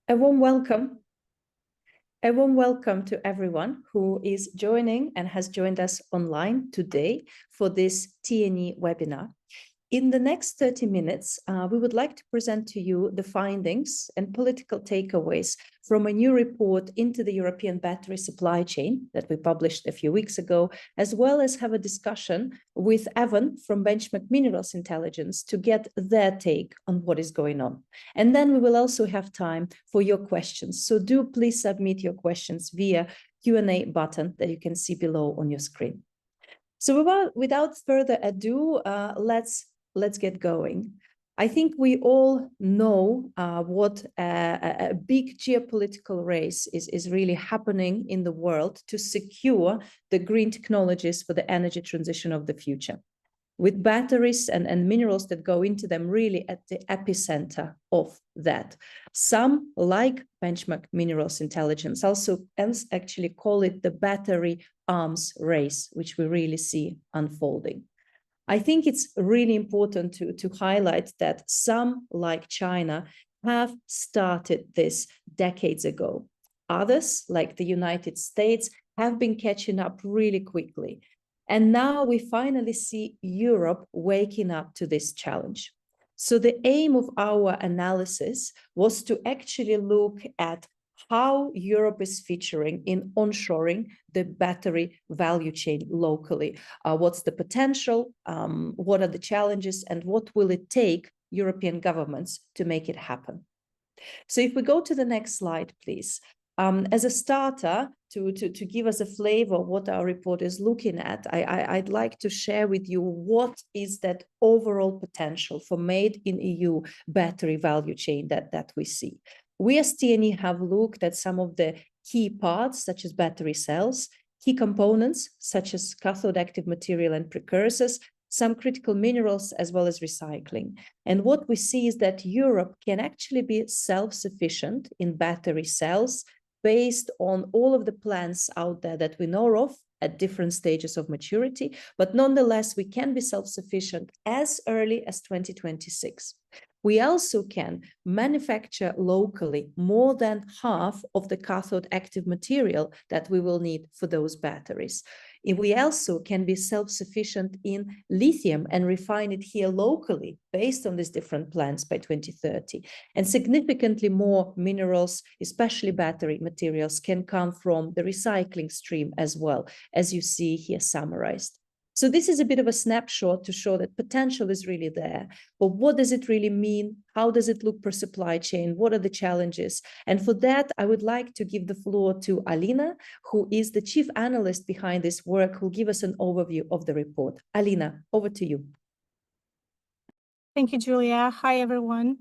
A warm welcome. A warm welcome to everyone who is joining and has joined us online today for this TNE webinar. In the next 30 minutes, we would like to present to you the findings and political takeaways from a new report into the European battery supply chain that we published a few weeks ago, as well as have a discussion with Evan from Benchmark Minerals Intelligence to get their take on what is going on. And then we will also have time for your questions. So do please submit your questions via Q&A button that you can see below on your screen. So without further ado, let's get going. I think we all know what a big geopolitical race is really happening in the world to secure the green technologies for the energy transition of the future, with batteries and minerals that go into them really at the epicenter of that. Some, like Benchmark Minerals Intelligence, also actually call it the battery arms race, which we really see unfolding. I think it's really important to highlight that some, like China, have started this decades ago. Others, like the United States, have been catching up really quickly. And now we finally see Europe waking up to this challenge. So the aim of our analysis was to actually look at how Europe is featuring in onshoring the battery value chain locally. What's the potential? What are the challenges? And what will it take European governments to make it happen? So if we go to the next slide, please. As a starter, to give us a flavor of what our report is looking at, I'd like to share with you what is that overall potential for made in EU battery value chain that we see. We as TNE have looked at some of the key parts, such as battery cells, key components, such as cathode active material and precursors, some critical minerals, as well as recycling. And what we see is that Europe can actually be self-sufficient in battery cells based on all of the plants out there that we know of at different stages of maturity, but nonetheless, we can be self-sufficient as early as 2026. We also can manufacture locally more than half of the cathode active material that we will need for those batteries. We also can be self-sufficient in lithium and refine it here locally based on these different plants by 2030. And significantly more minerals, especially battery materials, can come from the recycling stream as well, as you see here summarized. So this is a bit of a snapshot to show that potential is really there. But what does it really mean? How does it look per supply chain? What are the challenges? And for that, I would like to give the floor to Alina, who is the chief analyst behind this work, who will give us an overview of the report. Alina, over to you. Thank you, Julia. Hi, everyone.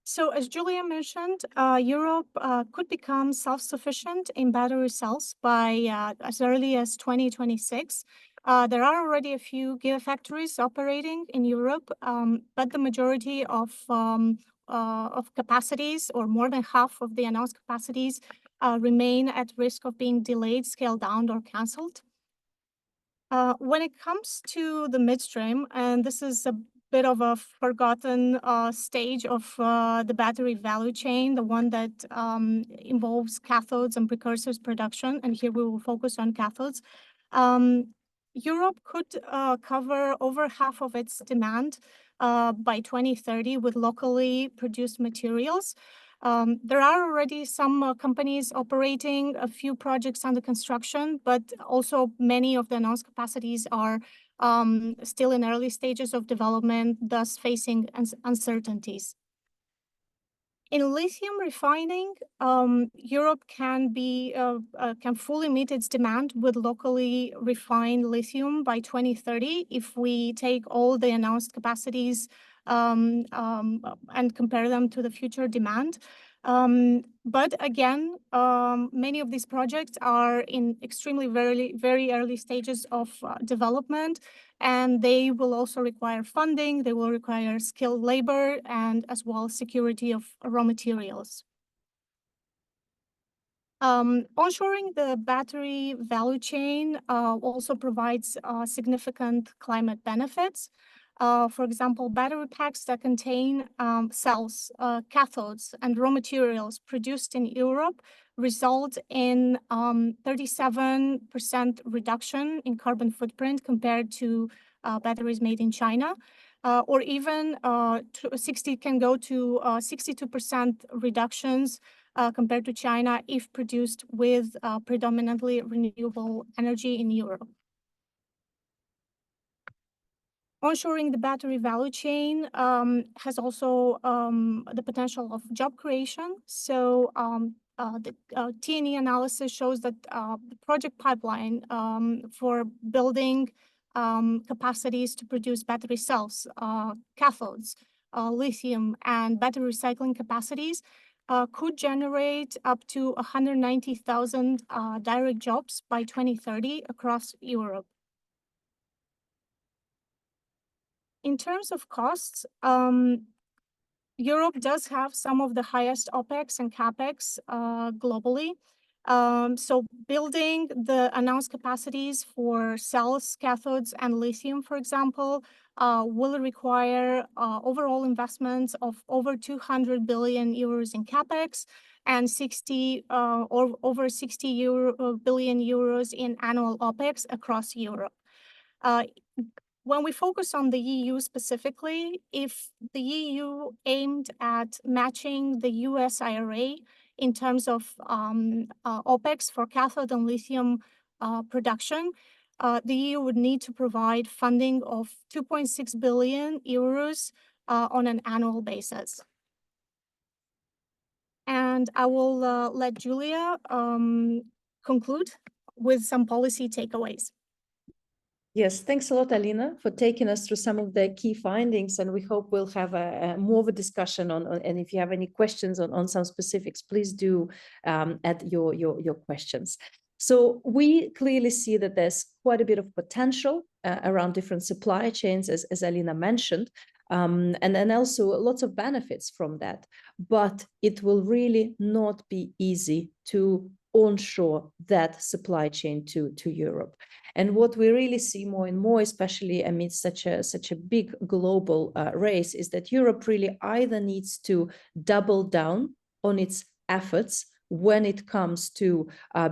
So as Julia mentioned, Europe could become self-sufficient in battery cells by as early as 2026. There are already a few gigafactories operating in Europe, but the majority of capacities, or more than half of the announced capacities, remain at risk of being delayed, scaled down, or canceled. When it comes to the midstream, and this is a bit of a forgotten stage of the battery value chain, the one that involves cathodes and precursors production, and here we will focus on cathodes. Europe could cover over half of its demand by 2030 with locally produced materials. There are already some companies operating, a few projects under construction, but also many of the announced capacities are still in early stages of development, thus facing uncertainties. In lithium refining, Europe can fully meet its demand with locally refined lithium by 2030 if we take all the announced capacities and compare them to the future demand. But again, many of these projects are in extremely very early stages of development, and they will also require funding, they will require skilled labor, and as well security of raw materials. Onshoring the battery value chain also provides significant climate benefits. For example, battery packs that contain cells, cathodes, and raw materials produced in Europe result in 37% reduction in carbon footprint compared to batteries made in China, or even 62% reductions compared to China if produced with predominantly renewable energy in Europe. Onshoring the battery value chain has also the potential of job creation. So the T&E analysis shows that the project pipeline for building capacities to produce battery cells, cathodes, lithium, and battery recycling capacities could generate up to 190,000 direct jobs by 2030 across Europe. In terms of costs, Europe does have some of the highest OPEX and CAPEX globally. So building the announced capacities for cells, cathodes, and lithium, for example, will require overall investments of over 200 billion euros in CAPEX and over 60 billion euros in annual OPEX across Europe. When we focus on the EU specifically, if the EU aimed at matching the US IRA in terms of OPEX for cathode and lithium production, the EU would need to provide funding of 2.6 billion euros on an annual basis. And I will let Julia conclude with some policy takeaways. Yes, thanks a lot, Alina, for taking us through some of the key findings, and we hope we'll have a more of a discussion on and if you have any questions on some specifics, please do add your questions. So we clearly see that there's quite a bit of potential around different supply chains, as Alina mentioned, and then also lots of benefits from that, but it will really not be easy to onshore that supply chain to Europe. And what we really see more and more, especially amidst such a big global race, is that Europe really either needs to double down on its efforts when it comes to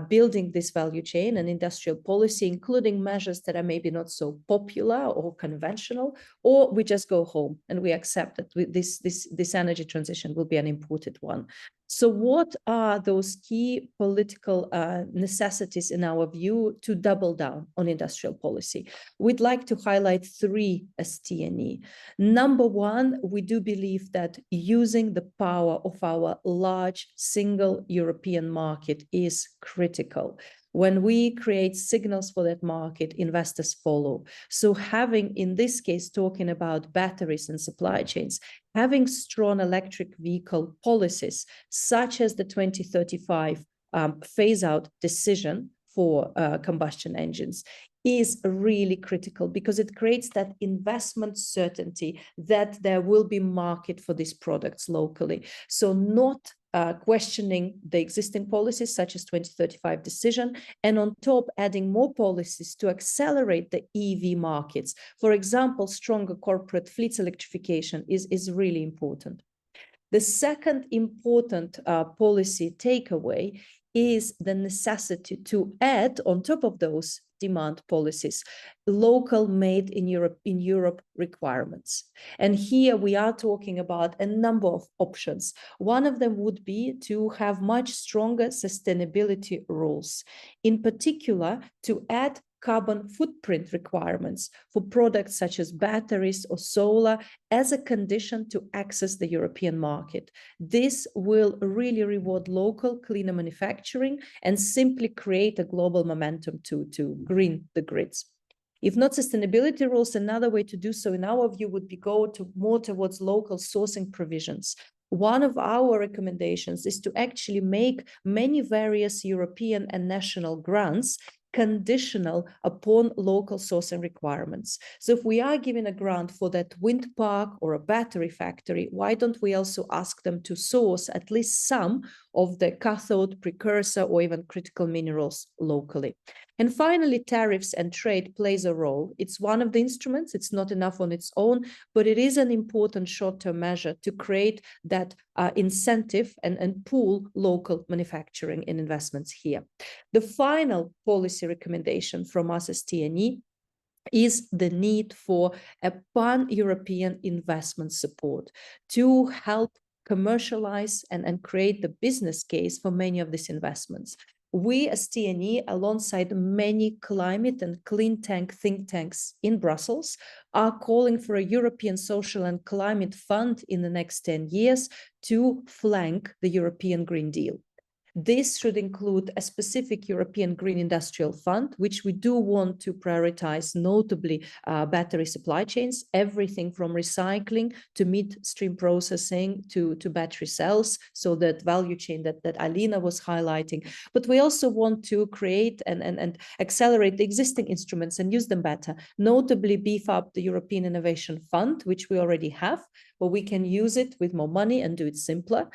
building this value chain and industrial policy, including measures that are maybe not so popular or conventional, or we just go home and we accept that this energy transition will be an imported one. So what are those key political necessities in our view to double down on industrial policy? We'd like to highlight three as T&E. Number one, we do believe that using the power of our large single European market is critical. When we create signals for that market, investors follow. So having, in this case, talking about batteries and supply chains, having strong electric vehicle policies, such as the 2035 phase-out decision for combustion engines, is really critical because it creates that investment certainty that there will be market for these products locally. So not questioning the existing policies such as 2035 decision, and on top adding more policies to accelerate the EV markets. For example, stronger corporate fleets electrification is really important. The second important policy takeaway is the necessity to add on top of those demand policies, local made in Europe requirements. And here we are talking about a number of options. One of them would be to have much stronger sustainability rules, in particular to add carbon footprint requirements for products such as batteries or solar as a condition to access the European market. This will really reward local cleaner manufacturing and simply create a global momentum to green the grids. If not sustainability rules, another way to do so in our view would be more towards local sourcing provisions. One of our recommendations is to actually make many various European and national grants conditional upon local sourcing requirements. So if we are giving a grant for that wind park or a battery factory, why don't we also ask them to source at least some of the cathode, precursor, or even critical minerals locally? And finally, tariffs and trade plays a role. It's one of the instruments. It's not enough on its own, but it is an important short-term measure to create that incentive and pool local manufacturing and investments here. The final policy recommendation from us as TNE is the need for a pan-European investment support to help commercialize and create the business case for many of these investments. We as TNE, alongside many climate and clean tech think tanks in Brussels, are calling for a European Social and Climate Fund in the next 10 years to flank the European Green Deal. This should include a specific European Green Industrial Fund, which we do want to prioritize, notably battery supply chains, everything from recycling to midstream processing to battery cells, so that value chain that Alina was highlighting. But we also want to create and accelerate the existing instruments and use them better, notably beef up the European Innovation Fund, which we already have, but we can use it with more money and do it simpler.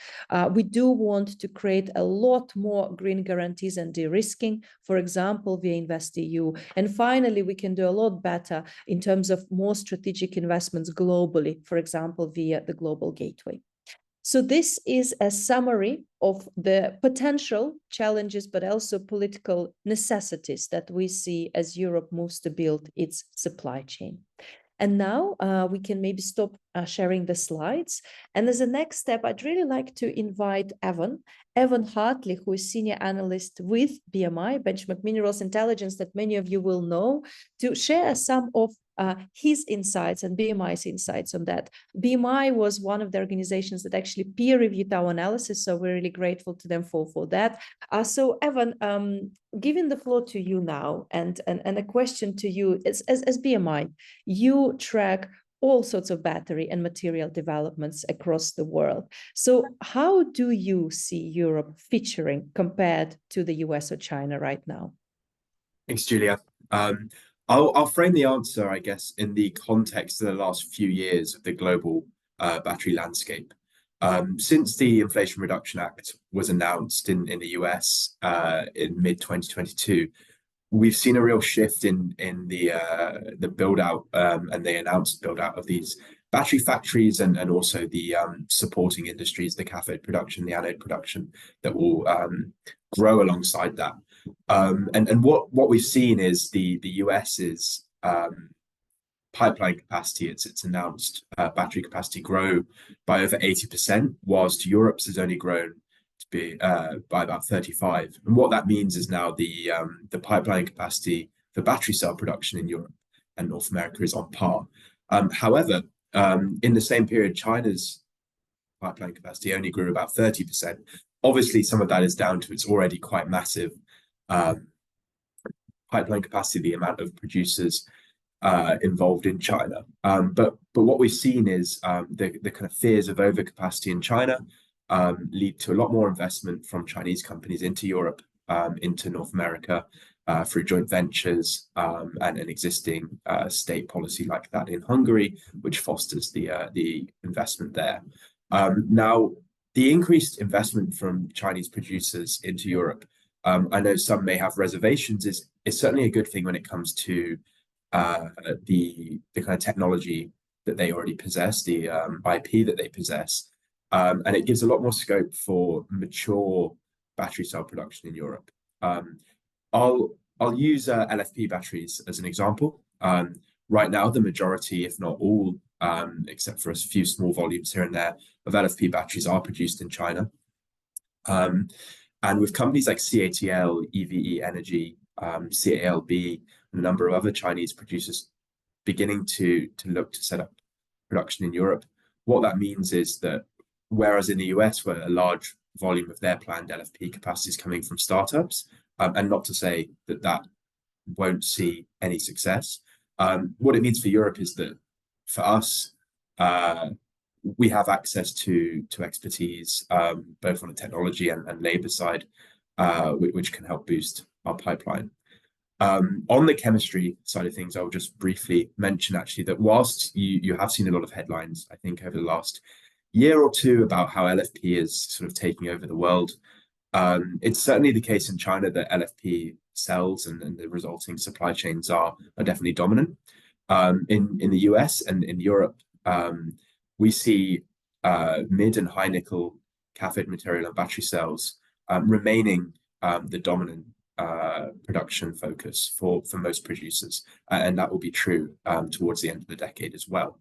We do want to create a lot more green guarantees and de-risking, for example, via InvestEU. And finally, we can do a lot better in terms of more strategic investments globally, for example, via the Global Gateway. So this is a summary of the potential challenges, but also political necessities that we see as Europe moves to build its supply chain. And now we can maybe stop sharing the slides. And as a next step, I'd really like to invite Evan Hartley, who is Senior Analyst with BMI, Benchmark Minerals Intelligence, that many of you will know, to share some of his insights and BMI's insights on that. BMI was one of the organizations that actually peer-reviewed our analysis, so we're really grateful to them for that. So Evan, giving the floor to you now, and a question to you, as BMI, you track all sorts of battery and material developments across the world. So how do you see Europe featuring compared to the US or China right now? Thanks, Julia. I'll frame the answer, I guess, in the context of the last few years of the global battery landscape. Since the Inflation Reduction Act was announced in the US in mid-2022, we've seen a real shift in the build-out and the announced build-out of these battery factories and also the supporting industries, the cathode production, the anode production, that will grow alongside that. And what we've seen is the US's pipeline capacity, its announced battery capacity, grow by over 80%, whilst Europe's has only grown to be by about 35%. And what that means is now the pipeline capacity for battery cell production in Europe and North America is on par. However, in the same period, China's pipeline capacity only grew about 30%. Obviously, some of that is down to its already quite massive pipeline capacity, the amount of producers involved in China. But what we've seen is the kind of fears of overcapacity in China lead to a lot more investment from Chinese companies into Europe, into North America, through joint ventures and an existing state policy like that in Hungary, which fosters the investment there. Now, the increased investment from Chinese producers into Europe, I know some may have reservations, is certainly a good thing when it comes to the kind of technology that they already possess, the IP that they possess. And it gives a lot more scope for mature battery cell production in Europe. I'll use LFP batteries as an example. Right now, the majority, if not all, except for a few small volumes here and there, of LFP batteries are produced in China. And with companies like CATL, EVE Energy, CALB, and a number of other Chinese producers beginning to look to set up production in Europe, what that means is that whereas in the US, where a large volume of their planned LFP capacity is coming from startups, and not to say that that won't see any success, what it means for Europe is that for us, we have access to expertise, both on the technology and labor side, which can help boost our pipeline. On the chemistry side of things, I'll just briefly mention actually that whilst you have seen a lot of headlines, I think, over the last year or two about how LFP is sort of taking over the world, it's certainly the case in China that LFP cells and the resulting supply chains are definitely dominant. In the US and in Europe, we see mid and high nickel cathode material and battery cells remaining the dominant production focus for most producers, and that will be true towards the end of the decade as well.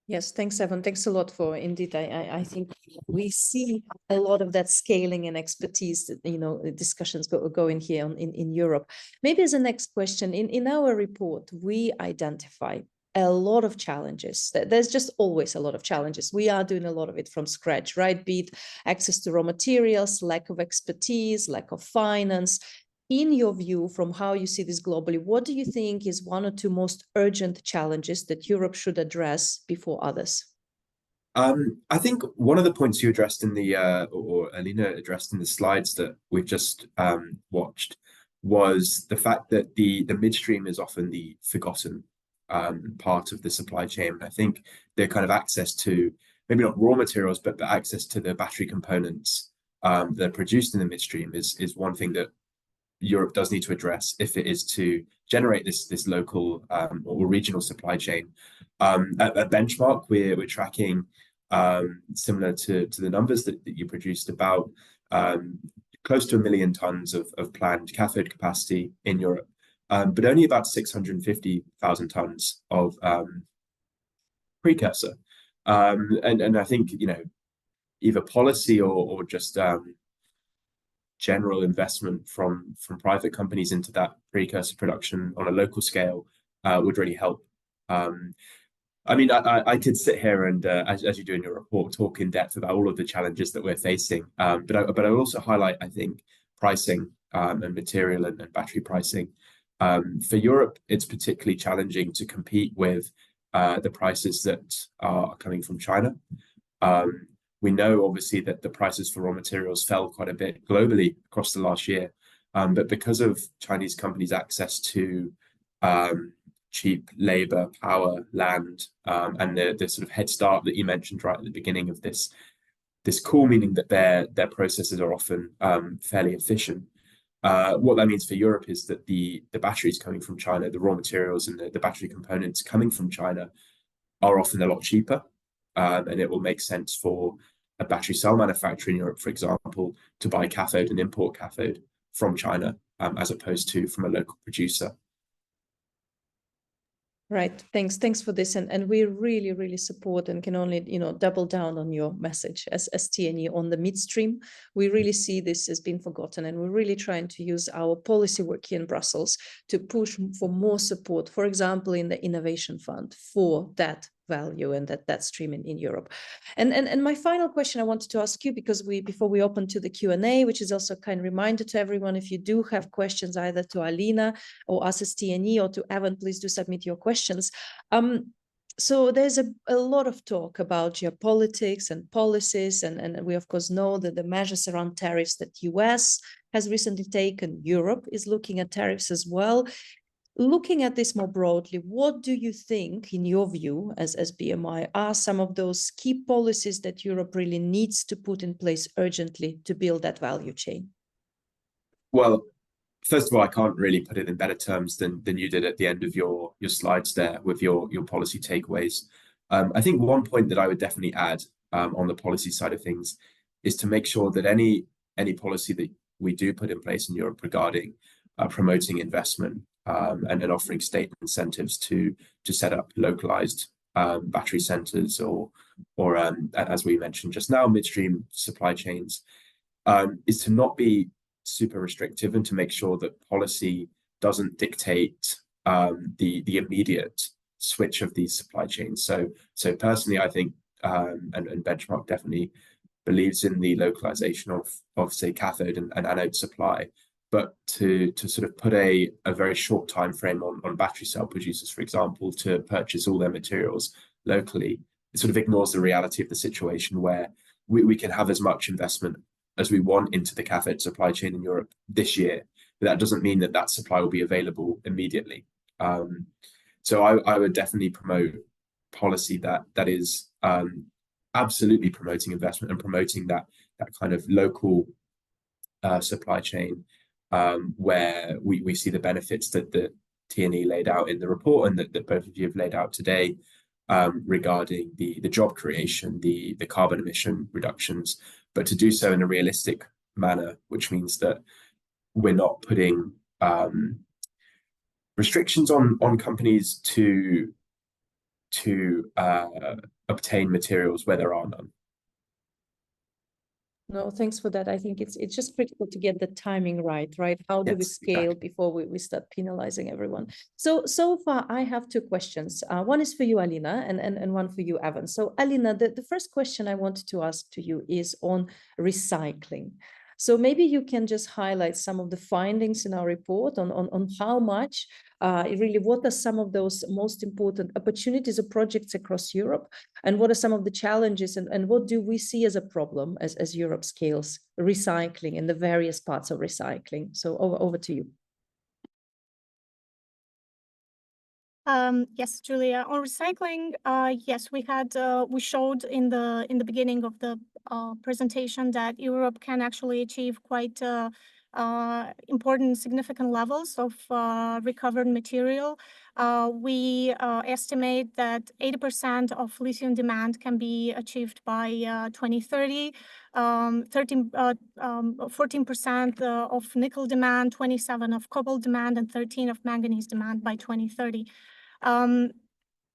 Yes, thanks, Evan. Thanks a lot for indeed. I think we see a lot of that scaling and expertise that, you know, discussions going here in Europe. Maybe as a next question, in our report, we identify a lot of challenges. There's just always a lot of challenges. We are doing a lot of it from scratch, right? Be it access to raw materials, lack of expertise, lack of finance. In your view, from how you see this globally, what do you think is one or two most urgent challenges that Europe should address before others? I think one of the points you addressed in the, or Alina addressed in the slides that we've just watched, was the fact that the midstream is often the forgotten part of the supply chain. I think the kind of access to, maybe not raw materials, but the access to the battery components that are produced in the midstream is one thing that Europe does need to address if it is to generate this local or regional supply chain. At Benchmark, we're tracking similar to the numbers that you produced, about close to 1 million tons of planned cathode capacity in Europe, but only about 650,000 tons of precursor. And I think, you know, either policy or just general investment from private companies into that precursor production on a local scale would really help. I mean, I could sit here and, as you do in your report, talk in depth about all of the challenges that we're facing. But I will also highlight, I think, pricing and material and battery pricing. For Europe, it's particularly challenging to compete with the prices that are coming from China. We know, obviously, that the prices for raw materials fell quite a bit globally across the last year. But because of Chinese companies' access to cheap labor, power, land, and the sort of head start that you mentioned right at the beginning of this call, meaning that their processes are often fairly efficient. What that means for Europe is that the batteries coming from China, the raw materials and the battery components coming from China are often a lot cheaper. And it will make sense for a battery cell manufacturer in Europe, for example, to buy cathode and import cathode from China, as opposed to from a local producer. Right. Thanks for this. And we really, really support and can only, you know, double down on your message as TNE on the midstream. We really see this as being forgotten, and we're really trying to use our policy work here in Brussels to push for more support, for example, in the Innovation Fund for that value and that stream in Europe. And my final question I wanted to ask you, because before we open to the Q&A, which is also a kind reminder to everyone, if you do have questions either to Alina or us as TNE or to Evan, please do submit your questions. So there's a lot of talk about geopolitics and policies, and we of course know that the measures around tariffs that US has recently taken, Europe is looking at tariffs as well. Looking at this more broadly, what do you think, in your view, as BMI, are some of those key policies that Europe really needs to put in place urgently to build that value chain? Well, first of all, I can't really put it in better terms than you did at the end of your slides there with your policy takeaways. I think one point that I would definitely add on the policy side of things is to make sure that any policy that we do put in place in Europe regarding promoting investment and offering state incentives to set up localized battery centers or as we mentioned just now, midstream supply chains, is to not be super restrictive and to make sure that policy doesn't dictate the immediate switch of these supply chains. So personally, I think and Benchmark definitely believes in the localization of say cathode and anode supply, but to sort of put a very short time frame on battery cell producers, for example, to purchase all their materials locally, it sort of ignores the reality of the situation where we can have as much investment as we want into the cathode supply chain in Europe this year. But that doesn't mean that supply will be available immediately. So I would definitely promote policy that is absolutely promoting investment and promoting that kind of local supply chain. where we see the benefits that the T&E laid out in the report and that both of you have laid out today, regarding the job creation, the carbon emission reductions, but to do so in a realistic manner, which means that we're not putting restrictions on companies to obtain materials where there are none. No, thanks for that. I think it's just critical to get the timing right? How do we Yes, scale exactly. before we start penalizing everyone? So far, I have two questions. One is for you, Alina, and one for you, Evan. So Alina, the first question I wanted to ask to you is on recycling. So maybe you can just highlight some of the findings in our report on how much, really, what are some of those most important opportunities or projects across Europe, and what are some of the challenges, and what do we see as a problem as Europe scales recycling and the various parts of recycling? So over to you. Yes, Julia. On recycling, yes, we showed in the beginning of the presentation that Europe can actually achieve quite important, significant levels of recovered material. We estimate that 80% of lithium demand can be achieved by 2030. 14% of nickel demand, 27% of cobalt demand, and 13% of manganese demand by 2030.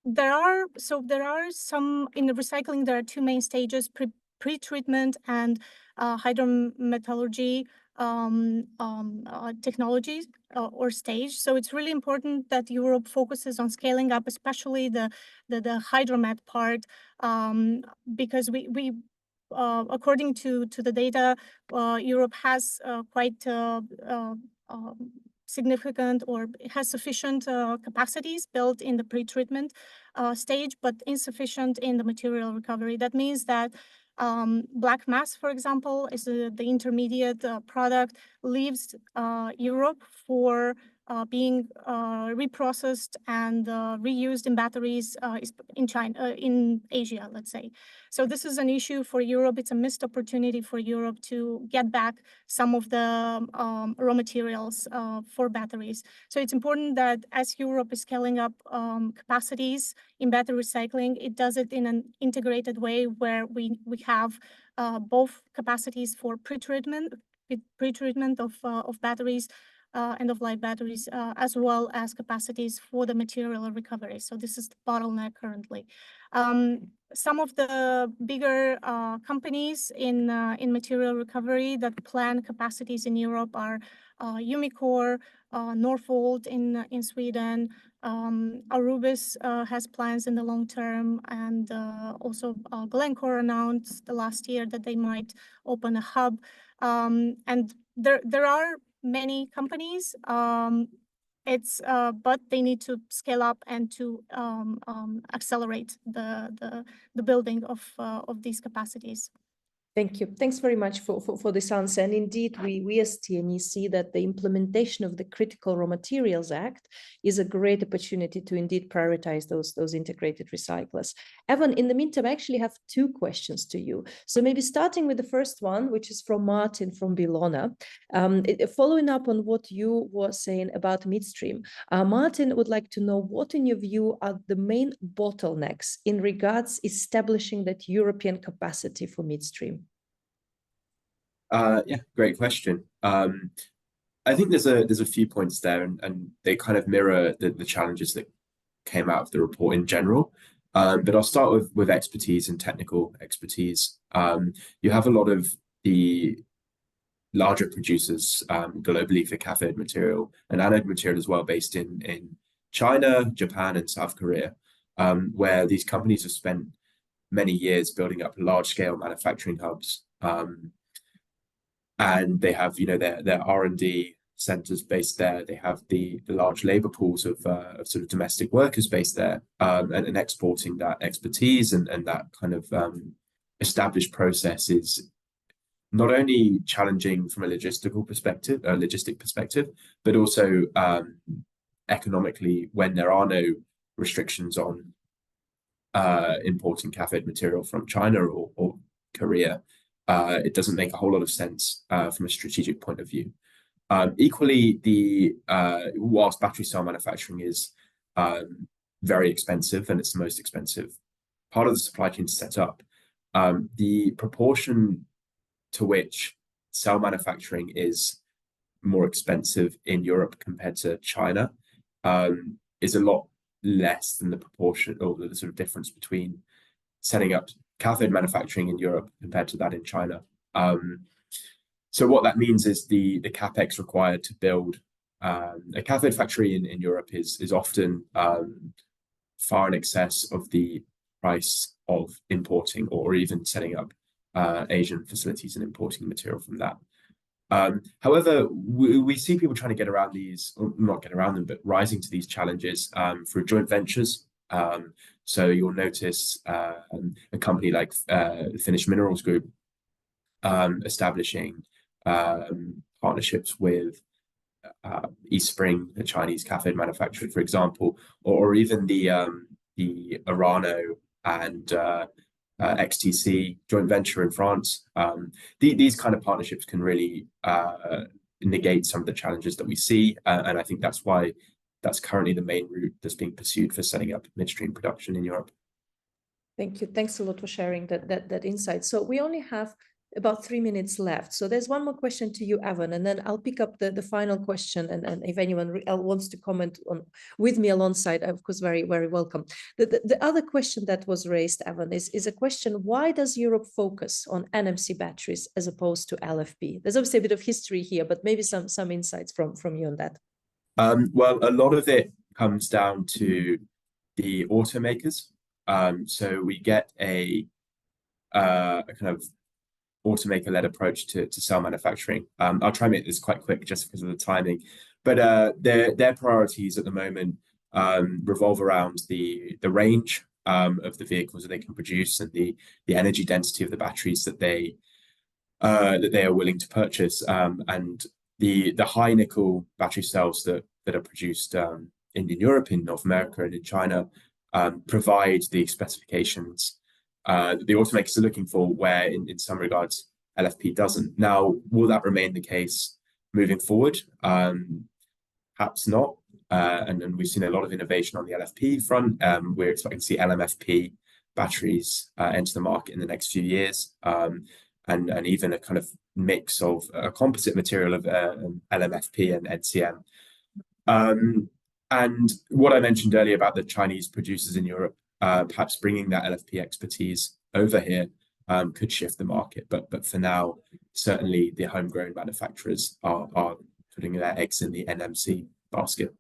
There are some in the recycling. There are two main stages: pre-treatment and hydrometallurgy technologies or stage. So it's really important that Europe focuses on scaling up, especially the hydromet part, because we according to the data, Europe has quite significant, or has sufficient capacities built in the pre-treatment stage, but insufficient in the material recovery. That means that black mass, for example, is the intermediate product, leaves Europe for being reprocessed and reused in batteries in China, in Asia, let's say. So this is an issue for Europe. It's a missed opportunity for Europe to get back some of the raw materials for batteries. So it's important that as Europe is scaling up capacities in battery recycling, it does it in an integrated way where we have both capacities for pre-treatment of batteries, end-of-life batteries, as well as capacities for the material recovery. So this is the bottleneck currently. Some of the bigger companies in material recovery that plan capacities in Europe are Umicore, Northvolt in Sweden. Aurubis has plans in the long term, and also Glencore announced the last year that they might open a hub. And there are many companies, but they need to scale up and to accelerate the building of these capacities. Thank you. Thanks very much for this answer. And indeed, we as T&E see that the implementation of the Critical Raw Materials Act is a great opportunity to indeed prioritize those integrated recyclers. Evan, in the meantime, I actually have two questions to you. So maybe starting with the first one, which is from Martin from Bellona. Following up on what you were saying about midstream, Martin would like to know what, in your view, are the main bottlenecks in regards establishing that European capacity for midstream? Yeah, great question. I think there's a few points there, and they kind of mirror the challenges that came out of the report in general. But I'll start with expertise and technical expertise. You have a lot of the larger producers globally for cathode material and anode material as well, based in China, Japan, and South Korea, where these companies have spent many years building up large-scale manufacturing hubs. And they have, their R&D centers based there. They have the large labor pools of sort of domestic workers based there, and exporting that expertise and that kind of established process is not only challenging from a logistic perspective, but also economically, when there are no restrictions on importing cathode material from China or Korea. It doesn't make a whole lot of sense from a strategic point of view. Equally, whilst battery cell manufacturing is very expensive and it's the most expensive part of the supply chain to set up, the proportion to which cell manufacturing is more expensive in Europe compared to China is a lot less than the proportion or the sort of difference between setting up cathode manufacturing in Europe compared to that in China. So what that means is the capex required to build a cathode factory in Europe is often far in excess of the price of importing or even setting up Asian facilities and importing material from that. However, we see people trying to get around these, or not get around them, but rising to these challenges through joint ventures. So you'll notice a company like Finnish Minerals Group establishing partnerships with Eastspring, a Chinese cathode manufacturer, for example, or even the Orano and XTC joint venture in France. These kind of partnerships can really negate some of the challenges that we see, and I think that's why that's currently the main route that's being pursued for setting up midstream production in Europe. Thank you. Thanks a lot for sharing that insight. So we only have about 3 minutes left. So there's one more question to you, Evan, and then I'll pick up the final question. And if anyone wants to comment on with me alongside, of course, very, very welcome. The other question that was raised, Evan, is a question: why does Europe focus on NMC batteries as opposed to LFP? There's obviously a bit of history here, but maybe some insights from you on that. Well, a lot of it comes down to the automakers. So we get a kind of automaker-led approach to cell manufacturing. I'll try and make this quite quick just because of the timing, but their priorities at the moment revolve around the range of the vehicles that they can produce and the energy density of the batteries that they are willing to purchase, and the high nickel battery cells that are produced in Europe, in North America, and in China provide the specifications that the automakers are looking for, where in some regards LFP doesn't. Now, will that remain the case moving forward? Perhaps not. And we've seen a lot of innovation on the LFP front. We're expecting to see LMFP batteries enter the market in the next few years, and even a kind of mix of a composite material of LMFP and NCM. And what I mentioned earlier about the Chinese producers in Europe, perhaps bringing that LFP expertise over here could shift the market. But for now, certainly the homegrown manufacturers are putting their eggs in the NMC basket.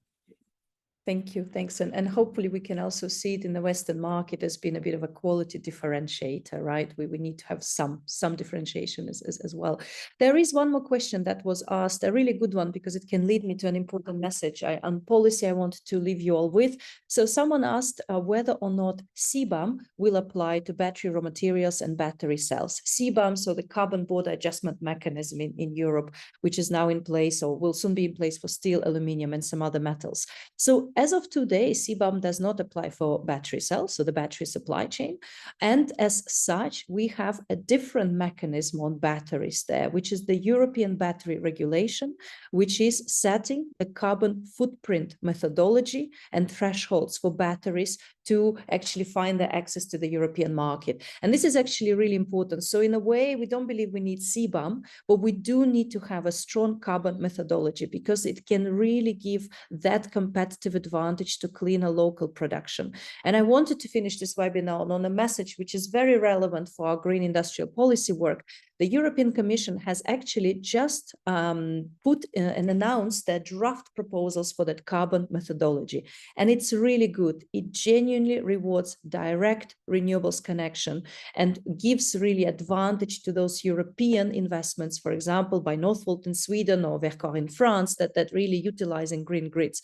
Thank you. Thanks. And hopefully we can also see it in the Western market as being a bit of a quality differentiator, right? We need to have some differentiation as well. There is one more question that was asked, a really good one, because it can lead me to an important message on policy I want to leave you all with. So someone asked whether or not CBAM will apply to battery raw materials and battery cells. CBAM, so the Carbon Border Adjustment Mechanism in Europe, which is now in place or will soon be in place for steel, aluminium, and some other metals. So as of today, CBAM does not apply for battery cells, so the battery supply chain. And as such, we have a different mechanism on batteries there, which is the European Battery Regulation, which is setting the carbon footprint methodology and thresholds for batteries to actually find their access to the European market. And this is actually really important. So in a way, we don't believe we need CBAM, but we do need to have a strong carbon methodology, because it can really give that competitive advantage to cleaner local production. And I wanted to finish this webinar on a message which is very relevant for our green industrial policy work. The European Commission has actually just put and announced their draft proposals for that carbon methodology. And it's really good. It genuinely rewards direct renewables connection and gives really advantage to those European investments, for example, by Northvolt in Sweden or Verkor in France, that really utilizing green grids.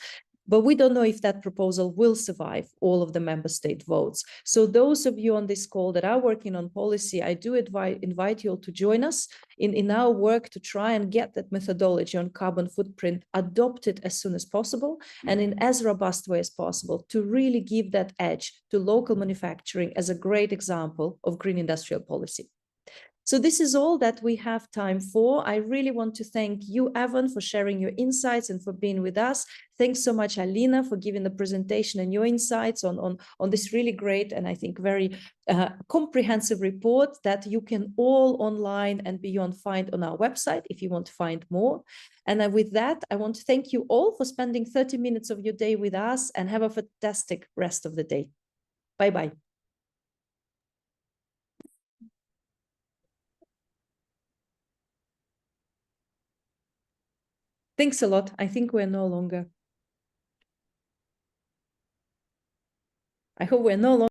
But we don't know if that proposal will survive all of the member state votes. So those of you on this call that are working on policy, I do invite you all to join us in our work to try and get that methodology on carbon footprint adopted as soon as possible and in as robust way as possible, to really give that edge to local manufacturing as a great example of green industrial policy. So this is all that we have time for. I really want to thank you, Evan, for sharing your insights and for being with us. Thanks so much, Alina, for giving the presentation and your insights on this really great and I think very comprehensive report that you can all online and beyond find on our website if you want to find more. And with that, I want to thank you all for spending 30 minutes of your day with us, and have a fantastic rest of the day. Bye-bye. Thanks a lot. I think we're no longer. I hope we're no longer.